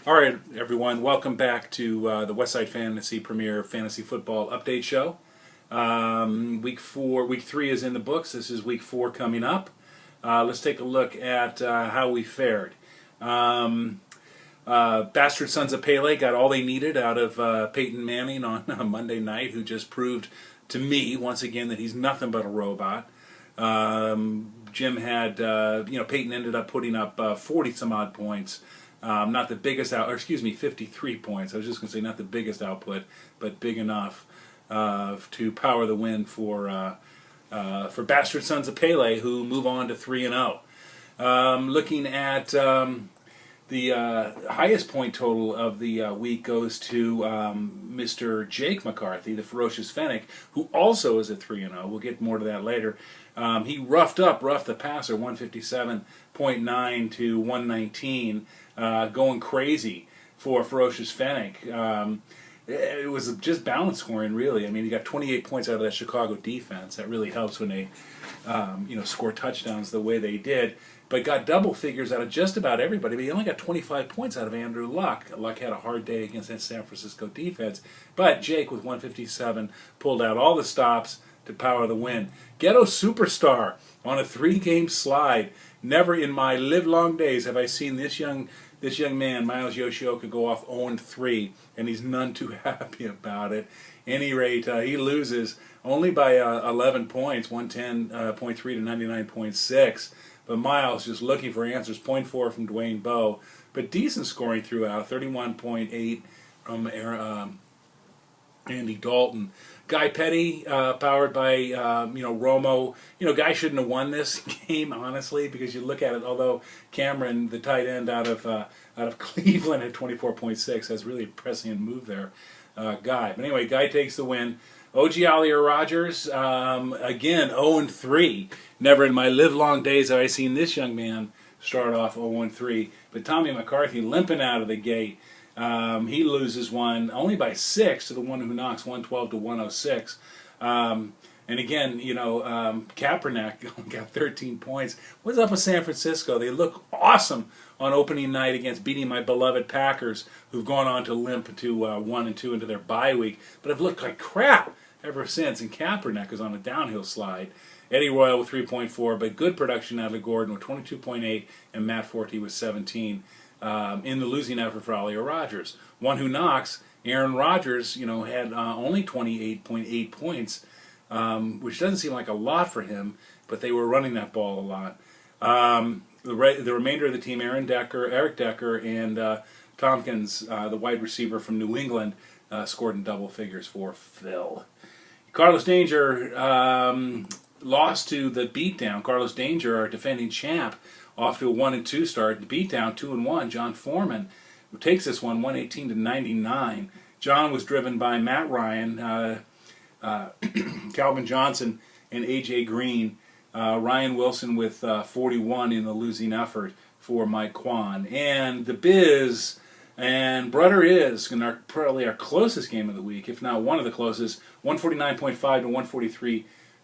All right, everyone, welcome back to the Westside Fantasy Premier Fantasy Football Update Show. Week 3 is in the books. This is week 4 coming up. Let's take a look at how we fared. Bastard Sons of Pele got all they needed out of Peyton Manning on Monday night, who just proved to me once again that he's nothing but a robot. Jim had, Peyton ended up putting up 40 some odd points. Not the biggest 53 points. I was just going to say not the biggest output, but big enough to power the win for Bastard Sons of Pele, who move on to 3-0. Looking at the highest point total of the week goes to Mr. Jake McCarthy, the Ferocious Fennec, who also is at 3-0. We'll get more to that later. He roughed the passer, 157.9 to 119. Going crazy for Ferocious Fennec. It was just balance scoring, really. I mean, he got 28 points out of that Chicago defense. That really helps when they, score touchdowns the way they did. But got double figures out of just about everybody. But he only got 25 points out of Andrew Luck. Luck had a hard day against that San Francisco defense. But Jake, with 157, pulled out all the stops to power the win. Ghetto Superstar on a 3-game slide. Never in my livelong days have I seen this young man, Miles Yoshioka, go off 0-3, and he's none too happy about it. Any rate, he loses only by 11 points, 110.3 to 99.6. But Miles just looking for answers, 0.4 from Dwayne Bowe, but decent scoring throughout, 31.8 from Andy Dalton. Guy Petty, powered by Romo. Guy shouldn't have won this game, honestly, because you look at it. Although Cameron, the tight end out of Cleveland at 24.6, has really a prescient move there. Guy, but anyway, Guy takes the win. OG Ollier Rogers, again 0-3. Never in my livelong days have I seen this young man start off 0-3. But Tommy McCarthy limping out of the gate. He loses one only by 6 to the one who knocks, 112 to 106. And again, Kaepernick only got 13 points. What's up with San Francisco? They look awesome on opening night against beating my beloved Packers, who've gone on to limp to 1-2 into their bye week, but have looked like crap ever since. And Kaepernick is on a downhill slide. Eddie Royal with 3.4, but good production out of Gordon with 22.8, and Matt Forte with 17. In the losing effort for Ollier Rogers. One who knocks, Aaron Rodgers, had only 28.8 points, which doesn't seem like a lot for him, but they were running that ball a lot. The remainder of the team, Eric Decker, and Tompkins, the wide receiver from New England, scored in double figures for Phil. Carlos Danger lost to the beatdown. Carlos Danger, our defending champ, off to a 1-2 start. The beatdown 2-1. John Foreman, who takes this one 118 to 99. John was driven by Matt Ryan, Calvin Johnson, and AJ Green. Ryan Wilson with 41 in the losing effort for Mike Quain. And the Biz and Brother is probably our closest game of the week, if not one of the closest. 149.5 to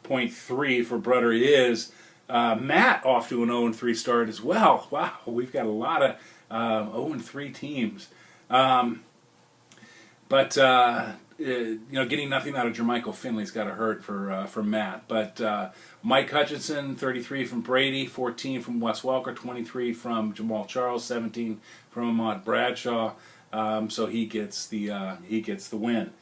143.3 for Brother is. Matt off to an 0-3 start as well. Wow, we've got a lot of 0-3 teams. But getting nothing out of Jermichael Finley's got to hurt for Matt. But Mike Hutchinson, 33 from Brady, 14 from Wes Welker, 23 from Jamal Charles, 17 from Ahmad Bradshaw. So he gets the win.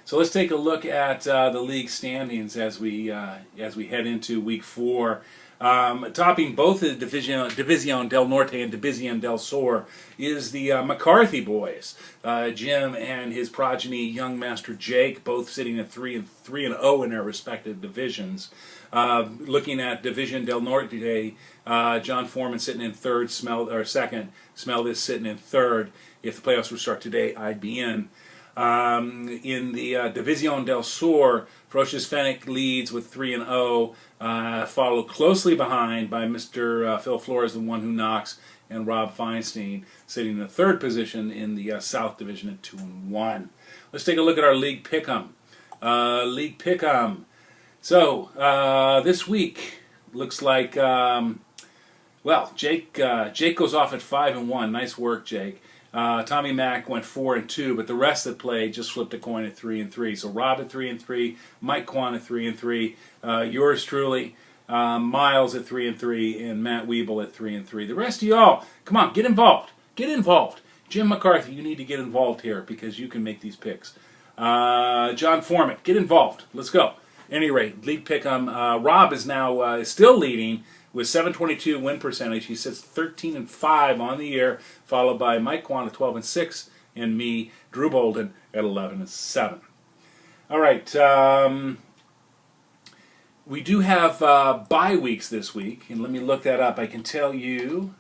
So let's take a look at the league standings as we head into week 4. Topping both the Division del Norte and Division del Sur is the McCarthy boys. Jim and his progeny, young master Jake, both sitting at 3-0 in their respective divisions. Looking at Division del Norte, John Foreman sitting in second. Smell is sitting in third. If the playoffs would start today, I'd be in. In the Division del Sur, Ferocious Fennec leads with 3-0, followed closely behind by Mr. Phil Flores, the one who knocks, and Rob Feinstein sitting in the third position in the South Division at 2-1. Let's take a look at our League Pick'em. So, this week looks like, Jake goes off at 5-1. Nice work, Jake. Tommy Mack went 4-2, but the rest that played just flipped a coin at 3-3. So Rob at 3-3, Mike Quain at 3-3, yours truly, Miles at 3-3, and Matt Weeble at 3-3. The rest of y'all, come on, get involved. Get involved. Jim McCarthy, you need to get involved here because you can make these picks. John Foreman, get involved. Let's go. Any rate, lead pick on Rob is now still leading with 722 win percentage. He sits 13-5 on the year, followed by Mike Quain at 12-6, and me, Drew Bolden, at 11-7. All right. We do have bye weeks this week, and let me look that up. I can tell you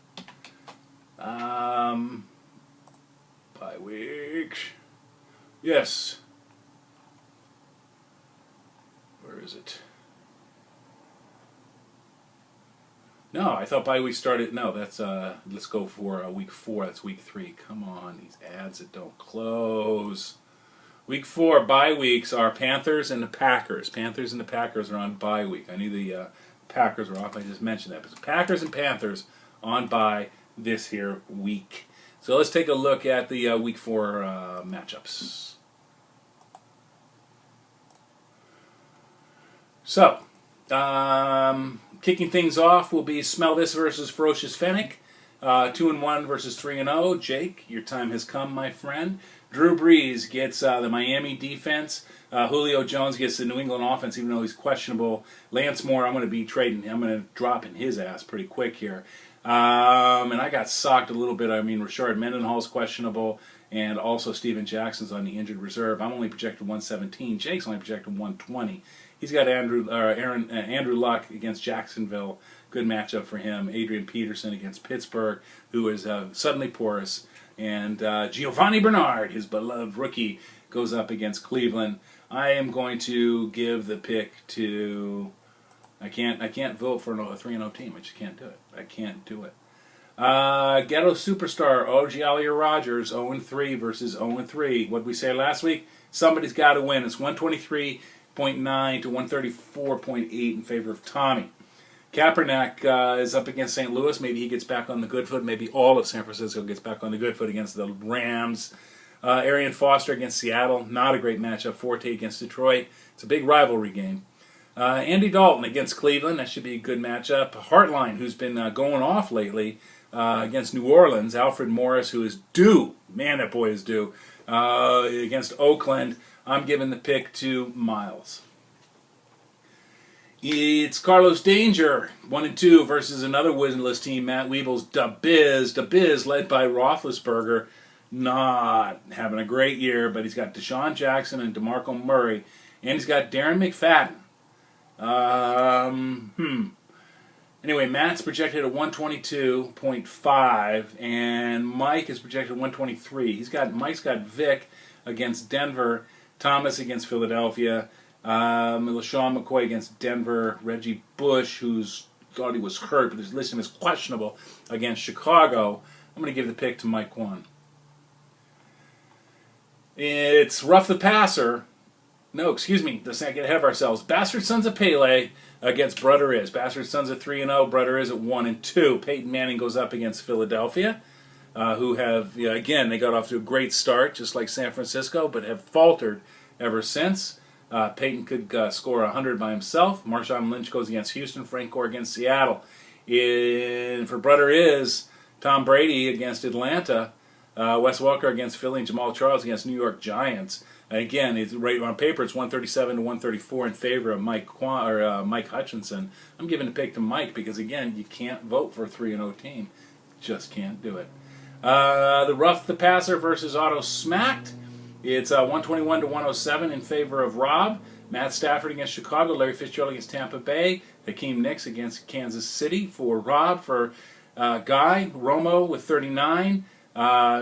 bye weeks. Yes. Where is it? No, I thought bye week started. No, that's let's go for week 4. That's week 3. Come on, these ads that don't close. Week 4 bye weeks are Panthers and the Packers. Panthers and the Packers are on bye week. I knew the Packers were off. I just mentioned that. But Packers and Panthers on bye this here week. So let's take a look at the week 4 matchups. So, kicking things off will be Smell This versus Ferocious Fennec. 2-1 versus 3-0. Jake, your time has come, my friend. Drew Brees gets the Miami defense. Julio Jones gets the New England offense, even though he's questionable. Lance Moore, I'm going to be trading. I'm going to drop in his ass pretty quick here. And I got socked a little bit. I mean, Rashard Mendenhall's questionable, and also Steven Jackson's on the injured reserve. I'm only projected 117. Jake's only projected 120. He's got Andrew Luck against Jacksonville. Good matchup for him. Adrian Peterson against Pittsburgh, who is suddenly porous. And Giovanni Bernard, his beloved rookie, goes up against Cleveland. I am going to give the pick to... I can't vote for a 3-0 team. I just can't do it. I can't do it. Ghetto Superstar, OG Ollier Rogers, 0-3 versus 0-3. What did we say last week? Somebody's got to win. It's 123.9 to 134.8 in favor of Tommy. Kaepernick is up against St. Louis. Maybe he gets back on the good foot. Maybe all of San Francisco gets back on the good foot against the Rams. Arian Foster against Seattle. Not a great matchup. Forte against Detroit. It's a big rivalry game. Andy Dalton against Cleveland. That should be a good matchup. Hartline, who's been going off lately, against New Orleans. Alfred Morris, who is due. Man, that boy is due. Against Oakland. I'm giving the pick to Miles. It's Carlos Danger, 1-2 versus another winless team, Matt Weeble's Da Biz. Da Biz, led by Roethlisberger, not having a great year, but he's got Deshaun Jackson and DeMarco Murray, and he's got Darren McFadden. Anyway, Matt's projected at 122.5, and Mike is projected at 123. Mike's got Vic against Denver, Thomas against Philadelphia, LaShawn McCoy against Denver, Reggie Bush, who's thought he was hurt, but his listing is questionable, against Chicago. I'm going to give the pick to Mike Quain. It's Rough the Passer. No, excuse me, let's not get ahead of ourselves. Bastard Sons of Pele against Brother Is. Bastard Sons at 3-0, Brother Is at 1-2. Peyton Manning goes up against Philadelphia, who have, again, they got off to a great start, just like San Francisco, but have faltered ever since. Peyton could score 100 by himself. Marshawn Lynch goes against Houston. Frank Gore against Seattle. For Brother Is, Tom Brady against Atlanta. Wes Welker against Philly. And Jamal Charles against New York Giants. Again, it's right on paper. It's 137 to 134 in favor of Mike Hutchinson. I'm giving the pick to Mike because, again, you can't vote for a 3-0 team. Just can't do it. The Rough the Passer versus Auto Smacked. It's 121 to 107 in favor of Rob. Matt Stafford against Chicago. Larry Fitzgerald against Tampa Bay. Hakeem Nicks against Kansas City for Rob. For Guy, Romo with 39.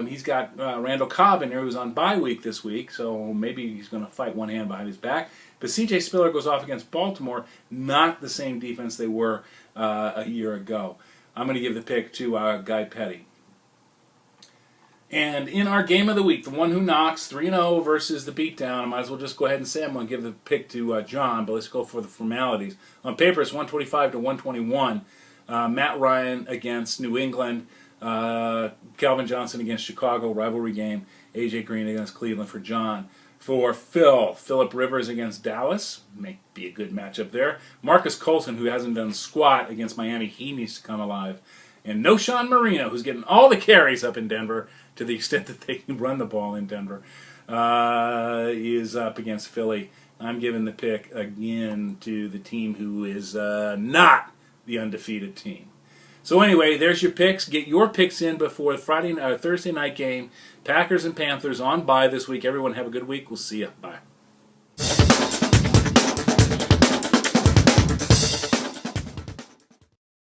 He's got Randall Cobb in there, who's on bye week this week, so maybe he's going to fight one hand behind his back. But C.J. Spiller goes off against Baltimore. Not the same defense they were a year ago. I'm going to give the pick to Guy Petty. And in our game of the week, the one who knocks, 3-0 versus the beatdown. I might as well just go ahead and say I'm going to give the pick to John, but let's go for the formalities. On paper, it's 125 to 121. Matt Ryan against New England. Calvin Johnson against Chicago, rivalry game. AJ Green against Cleveland for John. For Phil, Phillip Rivers against Dallas. May be a good matchup there. Marcus Colton, who hasn't done squat against Miami. He needs to come alive. And no Sean Marino, who's getting all the carries up in Denver to the extent that they can run the ball in Denver, is up against Philly. I'm giving the pick again to the team who is not the undefeated team. So anyway, there's your picks. Get your picks in before Thursday night game. Packers and Panthers on bye this week. Everyone have a good week. We'll see you. Bye.